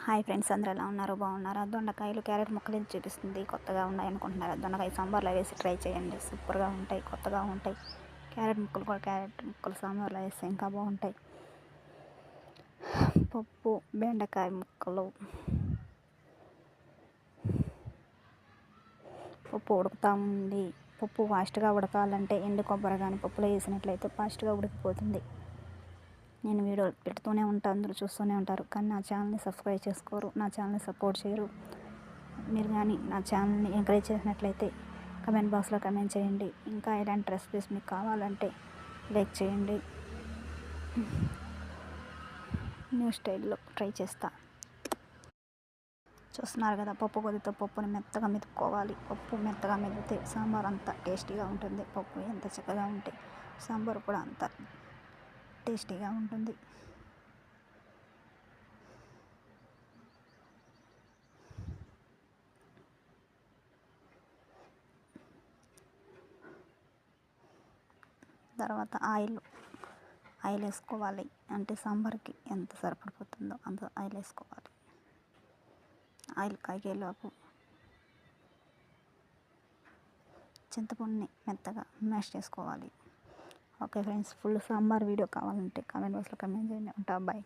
Hi friends, అందరూ ఎలా ఉన్నారు? బాగున్నారా? దొండకాయలు క్యారెట్ ముక్కలు చూపిస్తుంది. కొత్తగా ఉన్నాయి అనుకుంటున్నారా? దొండకాయ సాంబార్లో వేసి ట్రై చేయండి, సూపర్గా ఉంటాయి, కొత్తగా ఉంటాయి. క్యారెట్ ముక్కలు సాంబార్లో వేస్తే ఇంకా బాగుంటాయి. పప్పు బెండకాయ ముక్కలు, పప్పు ఉడుకుతూ ఉంది. పప్పు ఫాస్ట్గా ఉడకాలంటే ఎండు కొబ్బరి కానీ పప్పులో వేసినట్లయితే ఫాస్ట్గా ఉడికిపోతుంది. నేను వీడియోలు పెడుతూనే ఉంటాను, అందరూ చూస్తూనే ఉంటారు, కానీ నా ఛానల్ని సబ్స్క్రైబ్ చేసుకోరు, నా ఛానల్ని సపోర్ట్ చేయరు. మీరు కానీ నా ఛానల్ని ఎంకరేజ్ చేసినట్లయితే కమెంట్ బాక్స్లో కమెంట్ చేయండి. ఇంకా ఇలాంటి రెసిపీస్ మీకు కావాలంటే లైక్ చేయండి. న్యూ స్టైల్లో ట్రై చేస్తా. చూస్తున్నారు కదా, పప్పు కొద్దితో పప్పుని మెత్తగా మెతుక్కోవాలి. పప్పు మెత్తగా మెదితే సాంబార్ అంత టేస్టీగా ఉంటుంది. పప్పు ఎంత చక్కగా ఉంటే సాంబార్ కూడా అంత టేస్టీగా ఉంటుంది. తర్వాత ఆయిల్ వేసుకోవాలి. అంటే సాంబార్కి ఎంత సరిపడిపోతుందో అంత ఆయిల్ వేసుకోవాలి. ఆయిల్ కాగేలోపు చింతపండుని మెత్తగా మ్యాష్ చేసుకోవాలి. Okay friends, full sambar video కావాలంటే కామెంట్ బాక్స్లో కమెంట్ చేయండి. ఉంటా, బాయ్.